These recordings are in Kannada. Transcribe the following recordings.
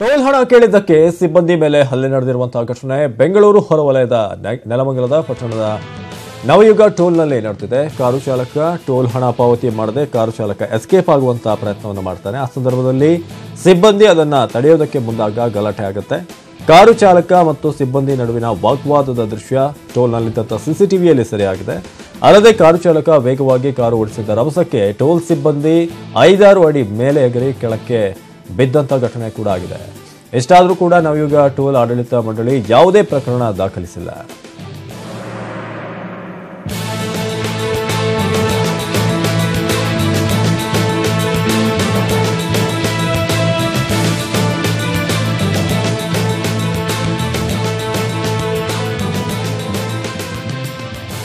ಟೋಲ್ ಹಣ ಕೇಳಿದ್ದಕ್ಕೆ ಸಿಬ್ಬಂದಿ ಮೇಲೆ ಹಲ್ಲೆ ನಡೆದಿರುವಂತಹ ಘಟನೆ ಬೆಂಗಳೂರು ಹೊರವಲಯದ ನೆಲಮಂಗಲದ ಪಟ್ಟಣದ ನವಯುಗ ಟೋಲ್ನಲ್ಲಿ ನಡೆದಿದೆ. ಕಾರು ಚಾಲಕ ಟೋಲ್ ಹಣ ಪಾವತಿ ಮಾಡದೆ ಕಾರು ಚಾಲಕ ಎಸ್ಕೇಪ್ ಆಗುವಂತಹ ಪ್ರಯತ್ನವನ್ನು ಮಾಡ್ತಾನೆ. ಆ ಸಂದರ್ಭದಲ್ಲಿ ಸಿಬ್ಬಂದಿ ಅದನ್ನ ತಡೆಯೋದಕ್ಕೆ ಮುಂದಾಗ ಗಲಾಟೆ ಆಗುತ್ತೆ. ಕಾರು ಚಾಲಕ ಮತ್ತು ಸಿಬ್ಬಂದಿ ನಡುವಿನ ವಾಗ್ವಾದದ ದೃಶ್ಯ ಟೋಲ್ನಲ್ಲಿದ್ದಂಥ ಸಿಸಿಟಿವಿಯಲ್ಲಿ ಸೆರೆಯಾಗಿದೆ. ಅಲ್ಲದೆ ಕಾರು ಚಾಲಕ ವೇಗವಾಗಿ ಕಾರು ಓಡಿಸಿದ್ದ ರಭಸಕ್ಕೆ ಟೋಲ್ ಸಿಬ್ಬಂದಿ 5-6 ಅಡಿ ಮೇಲೆ ಎಗರಿ ಕೆಳಕ್ಕೆ ಬಿದ್ದಂತ ಘಟನೆ ಕೂಡ ಆಗಿದೆ. ಎಷ್ಟಾದರೂ ಕೂಡ ನವಯುಗ ಟೋಲ್ ಆಡಳಿತ ಮಂಡಳಿ ಯಾವುದೇ ಪ್ರಕರಣ ದಾಖಲಿಸಿಲ್ಲ.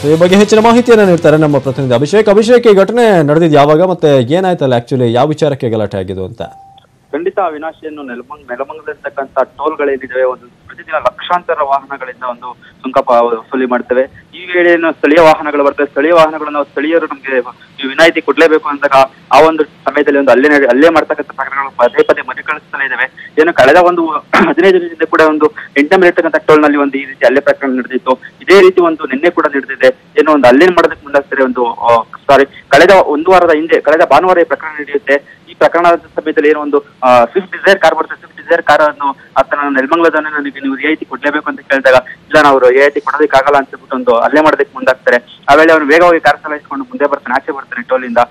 ಈ ಬಗ್ಗೆ ಹೆಚ್ಚಿನ ಮಾಹಿತಿಯನ್ನು ನೀಡ್ತಾರೆ ನಮ್ಮ ಪ್ರತಿನಿಧಿ ಅಭಿಷೇಕ್. ಈ ಘಟನೆ ನಡೆದಿದ್ದು ಯಾವಾಗ ಮತ್ತೆ ಏನಾಯ್ತಲ್ಲ, ಆಕ್ಚುಲಿ ಯಾವ ವಿಚಾರಕ್ಕೆ ಗಲಾಟೆ ಆಗಿದ್ದು ಅಂತ? ಖಂಡಿತ ಅವಿನಾಶಿಯನ್ನು ನೆಲಮಂಗಲದಲ್ಲಿರ್ತಕ್ಕಂಥ ಟೋಲ್ಗಳೇನಿವೆ ಒಂದು ಪ್ರತಿದಿನ ಲಕ್ಷಾಂತರ ವಾಹನಗಳಿಂದ ಒಂದು ಸುಂಕ ವಸೂಲಿ ಮಾಡ್ತೇವೆ. ಈ ವೇಳೆಯನ್ನು ಸ್ಥಳೀಯ ವಾಹನಗಳು ಬರ್ತವೆ. ಸ್ಥಳೀಯ ವಾಹನಗಳನ್ನು ಸ್ಥಳೀಯರು ನಮಗೆ ವಿನಾಯಿತಿ ಕೊಡ್ಲೇಬೇಕು ಅಂದಾಗ ಆ ಒಂದು ಸಮಯದಲ್ಲಿ ಒಂದು ಅಲ್ಲೇ ಮಾಡ್ತಕ್ಕಂಥ ಪ್ರಕರಣಗಳು ಪದೇ ಪದೇ ಮರುಕಳಿಸ್ತಲೇ ಇದಾವೆ. ಏನು ಕಳೆದ ಒಂದು 15 ದಿನದಿಂದ ಕೂಡ ಒಂದು 8ನೇ ಇರ್ತಕ್ಕಂಥ ಟೋಲ್ ನಲ್ಲಿ ಒಂದು ಈ ರೀತಿ ಅಲ್ಲೇ ಪ್ರಕರಣ ನಡೆದಿತ್ತು. ಇದೇ ರೀತಿ ಒಂದು ನಿನ್ನೆ ಕೂಡ ನಡೆದಿದೆ. ಏನೋ ಒಂದು ಅಲ್ಲೇ ಮಾಡೋದಕ್ಕೆ ಮುಂದಾಗ್ತಾರೆ. ಕಳೆದ ಒಂದು ವಾರದ ಹಿಂದೆ ಕಳೆದ ಭಾನುವಾರ ಈ ಪ್ರಕರಣ ನಡೆಯುತ್ತೆ. ಈ ಪ್ರಕರಣದ ಸಮಯದಲ್ಲಿ ಏನೋ ಒಂದು ಸ್ವಿಫ್ಟ್ ಡಿಸೈರ್ ಕಾರ್ ಬರುತ್ತೆ. ಸ್ವಿಫ್ಟ್ ಡಿಸೈರ್ ಕಾರ್ ಅನ್ನು ಆತನ ನೆಲಮಂಗಲದನ್ನ ನನಗೆ ನೀವು ರಿಯಾಯಿತಿ ಕೊಡ್ಲೇಬೇಕು ಅಂತ ಕೇಳಿದಾಗ ಇಲ್ಲ, ನಾವು ರಿಯಾಯಿತಿ ಕೊಡೋದಕ್ಕಾಗಲ್ಲ ಅಂತ ಹೇಳ್ಬಿಟ್ಟು ಒಂದು ಅಲ್ಲೇ ಮಾಡೋದಕ್ಕೆ ಮುಂದಾಗ್ತಾರೆ. ಆಮೇಲೆ ಅವನು ವೇಗವಾಗಿ ಕಾರ್ ಚಲಾಯಿಸಿಕೊಂಡು ಮುಂದೆ ಬರ್ತಾನೆ, ಆಚೆ ಬರ್ತಾನೆ ಟೋಲಿಂದ.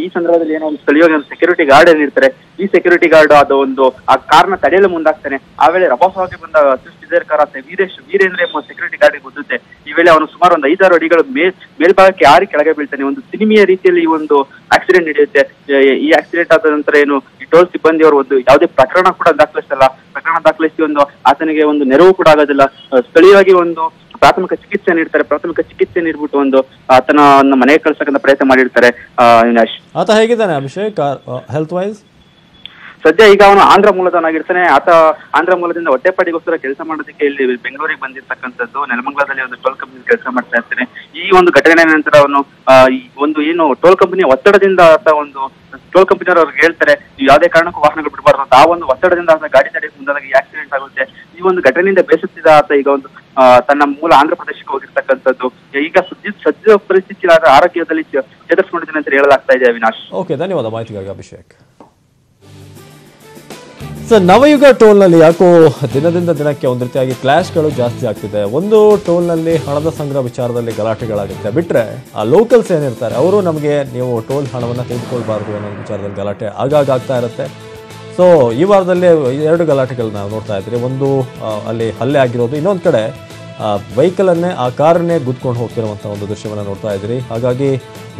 ಈ ಸಂದರ್ಭದಲ್ಲಿ ಏನೋ ಒಂದು ಸ್ಥಳೀಯವಾಗಿ ಒಂದು ಸೆಕ್ಯೂರಿಟಿ ಗಾರ್ಡ್ ಏನಿರ್ತಾರೆ, ಈ ಸೆಕ್ಯೂರಿಟಿ ಗಾರ್ಡ್ ಅದು ಒಂದು ಆ ಕಾರ್ನ ತಡೆಯಲು ಮುಂದಾಗ್ತಾನೆ. ಆ ವೇಳೆ ರಭಸವಾಗಿ ಬಂದ ಸ್ವಿಫ್ಟ್ ಡಿಸೈರ್ ಕಾರ್ ಆತ ವೀರೇಂದ್ರ ಎಂಬ ಸೆಕ್ಯೂರಿಟಿ ಗಾರ್ಡ್ಗೆ ಗುದ್ದುತ್ತೆ. ಈ ವೇಳೆ ಅವನು ಸುಮಾರು ಒಂದು 5-6 ಅಡಿಗಳು ಮೇಲ್ಭಾಗಕ್ಕೆ ಹಾರಿ ಕೆಳಗೆ ಬೀಳ್ತಾನೆ. ಒಂದು ಸಿನಿಮೆಯ ರೀತಿಯಲ್ಲಿ ಈ ಒಂದು ಆಕ್ಸಿಡೆಂಟ್ ನಡೆಯುತ್ತೆ. ಈ ಆಕ್ಸಿಡೆಂಟ್ ಆದ ನಂತರ ಏನು ಈ ಟೋಲ್ ಸಿಬ್ಬಂದಿಯವರು ಒಂದು ಯಾವುದೇ ಪ್ರಕರಣ ಕೂಡ ದಾಖಲಿಸಲ್ಲ. ಪ್ರಕರಣ ದಾಖಲಿಸಿ ಒಂದು ಆತನಿಗೆ ಒಂದು ನೆರವು ಕೂಡ ಆಗೋದಿಲ್ಲ. ಸ್ಥಳೀಯವಾಗಿ ಒಂದು ಪ್ರಾಥಮಿಕ ಚಿಕಿತ್ಸೆ ನೀಡ್ತಾರೆ. ಪ್ರಾಥಮಿಕ ಚಿಕಿತ್ಸೆ ನೀಡ್ಬಿಟ್ಟು ಒಂದು ಆತನ ಮನೆಗೆ ಕಳ್ಸಕ್ಕಂತ ಪ್ರಯತ್ನ ಮಾಡಿರ್ತಾರೆ. ಅವಿನಾಶ್, ಆತ ಹೇಗಿದ್ದಾನೆ ಅಭಿಷೇಕ್ ಹೆಲ್ತ್ ವೈಸ್? ಸದ್ಯ ಈಗ ಅವನು ಆಂಧ್ರ ಮೂಲದವನಾಗಿರ್ತಾನೆ. ಆತ ಆಂಧ್ರ ಮೂಲದಿಂದ ಹೊಟ್ಟೆಪಾಡಿಗೋಸ್ಕರ ಕೆಲಸ ಮಾಡೋದಕ್ಕೆ ಇಲ್ಲಿ ಬೆಂಗಳೂರಿಗೆ ಬಂದಿರ್ತಕ್ಕಂಥದ್ದು. ನೆಲಮಂಗಲದಲ್ಲಿ ಒಂದು ಟೋಲ್ ಕಂಪನಿ ಕೆಲಸ ಮಾಡ್ತಾ ಇರ್ತಾನೆ. ಈ ಒಂದು ಘಟನೆ ನಂತರ ಅವನು ಒಂದು ಏನು ಟೋಲ್ ಕಂಪನಿಯ ಒತ್ತಡದಿಂದ ಆತ ಒಂದು ಟೋಲ್ ಕಂಪನಿಯವರು ಅವ್ರಿಗೆ ಹೇಳ್ತಾರೆ ನೀವು ಯಾವುದೇ ಕಾರಣಕ್ಕೂ ವಾಹನಗಳು ಬಿಡಬಾರ್ದು ಅಂತ. ಆ ಒಂದು ಒತ್ತಡದಿಂದ ಆತ ಗಾಡಿ ತಡೆಯಕ್ಕೆ ಮುಂದಾದಾಗ ಈ ಆಕ್ಸಿಡೆಂಟ್ ಆಗುತ್ತೆ. ಈ ಒಂದು ಘಟನೆಯಿಂದ ಬೇಸತ್ತಿದ ಆತ ಈಗ ಒಂದು ತನ್ನ ಮೂಲ ಆಂಧ್ರ ಪ್ರದೇಶಕ್ಕೆ ಹೋಗಿರ್ತಕ್ಕಂಥದ್ದು. ಈಗ ಸದ್ಯ ಪರಿಸ್ಥಿತಿ ಆರೋಗ್ಯದಲ್ಲಿ ಚೇತರಿಸಿಕೊಂಡಿದ್ದೇನೆ ಅಂತ ಹೇಳಲಾಗ್ತಾ ಇದೆ. ಅವಿನಾಶ್, ಓಕೆ, ಧನ್ಯವಾದ ಮಾಹಿತಿಗಾಗಿ ಅಭಿಷೇಕ್. ಸರ್, ನವಯುಗ ಟೋಲ್ನಲ್ಲಿ ಯಾಕೋ ದಿನದಿಂದ ದಿನಕ್ಕೆ ಒಂದು ರೀತಿಯಾಗಿ ಕ್ಲಾಶ್ಗಳು ಜಾಸ್ತಿ ಆಗ್ತಿದೆ. ಒಂದು ಟೋಲ್ನಲ್ಲಿ ಹಣದ ಸಂಗ್ರಹ ವಿಚಾರದಲ್ಲಿ ಗಲಾಟೆಗಳಾಗುತ್ತೆ. ಬಿಟ್ಟರೆ ಆ ಲೋಕಲ್ಸ್ ಏನಿರ್ತಾರೆ ಅವರು ನಮಗೆ ನೀವು ಟೋಲ್ ಹಣವನ್ನು ತೆಗೆದುಕೊಳ್ಬಾರ್ದು ಅನ್ನೋ ವಿಚಾರದಲ್ಲಿ ಗಲಾಟೆ ಆಗಾಗ ಆಗ್ತಾ ಇರುತ್ತೆ. ಸೊ ಈ ವಾರದಲ್ಲಿ 2 ಗಲಾಟೆಗಳನ್ನ ನಾವು ನೋಡ್ತಾ ಇದ್ರಿ. ಒಂದು ಅಲ್ಲಿ ಹಲ್ಲೆ ಆಗಿರೋದು, ಇನ್ನೊಂದು ಕಡೆ ವೆಹಿಕಲನ್ನೇ ಆ ಕಾರನ್ನೇ ಗುದ್ಕೊಂಡು ಹೋಗ್ತಿರುವಂಥ ಒಂದು ದೃಶ್ಯವನ್ನು ನೋಡ್ತಾ ಇದ್ರಿ. ಹಾಗಾಗಿ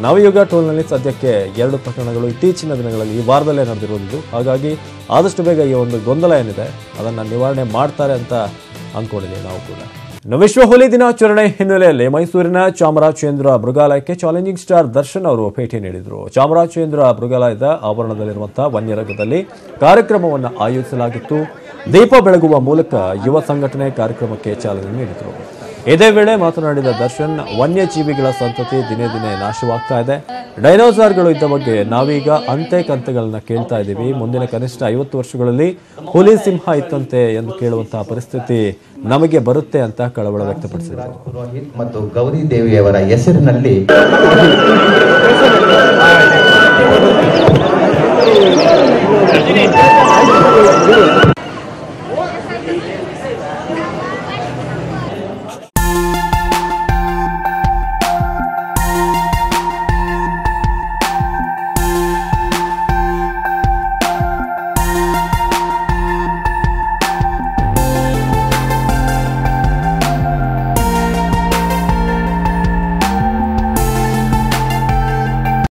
ನವಯುಗ ಟೋಲ್ನಲ್ಲಿ ಸದ್ಯಕ್ಕೆ 2 ಪ್ರಕರಣಗಳು ಇತ್ತೀಚಿನ ದಿನಗಳಲ್ಲಿ ಈ ವಾರದಲ್ಲೇ ನಡೆದಿರೋದು. ಹಾಗಾಗಿ ಆದಷ್ಟು ಬೇಗ ಈ ಒಂದು ಗೊಂದಲ ಏನಿದೆ ಅದನ್ನು ನಿವಾರಣೆ ಮಾಡ್ತಾರೆ ಅಂತ ಅಂದ್ಕೊಂಡಿದ್ದೀವಿ ನಾವು ಕೂಡ. ಇನ್ನು ವಿಶ್ವ ಹುಲಿ ದಿನಾಚರಣೆ ಹಿನ್ನೆಲೆಯಲ್ಲಿ ಮೈಸೂರಿನ ಚಾಮರಾಜೇಂದ್ರ ಮೃಗಾಲಯಕ್ಕೆ ಚಾಲೆಂಜಿಂಗ್ ಸ್ಟಾರ್ ದರ್ಶನ್ ಅವರು ಭೇಟಿ ನೀಡಿದರು. ಚಾಮರಾಜೇಂದ್ರ ಮೃಗಾಲಯದ ಆವರಣದಲ್ಲಿರುವಂತಹ ವನ್ಯರಂಗದಲ್ಲಿ ಕಾರ್ಯಕ್ರಮವನ್ನು ಆಯೋಜಿಸಲಾಗಿತ್ತು. ದೀಪ ಬೆಳಗುವ ಮೂಲಕ ಯುವ ಸಂಘಟನೆ ಕಾರ್ಯಕ್ರಮಕ್ಕೆ ಚಾಲನೆ ನೀಡಿದರು. ಇದೇ ವೇಳೆ ಮಾತನಾಡಿದ ದರ್ಶನ್, ವನ್ಯಜೀವಿಗಳ ಸಂತತಿ ದಿನೇ ದಿನೇ ನಾಶವಾಗ್ತಾ ಇದೆ. ಡೈನೋಸಾರ್ಗಳು ಇದ್ದ ಬಗ್ಗೆ ನಾವೀಗ ಅಂತೆ ಕಂತೆಗಳನ್ನ ಕೇಳ್ತಾ ಇದ್ದೀವಿ. ಮುಂದಿನ ಕನಿಷ್ಠ 50 ವರ್ಷಗಳಲ್ಲಿ ಹುಲಿ ಸಿಂಹ ಇತ್ತಂತೆ ಎಂದು ಕೇಳುವಂತಹ ಪರಿಸ್ಥಿತಿ ನಮಗೆ ಬರುತ್ತೆ ಅಂತ ಕಳವಳ ವ್ಯಕ್ತಪಡಿಸಿದರು. ಪುರೋಹಿತ್ ಮತ್ತು ಗೌರಿ ದೇವಿಯವರ ಹೆಸರಿನಲ್ಲಿ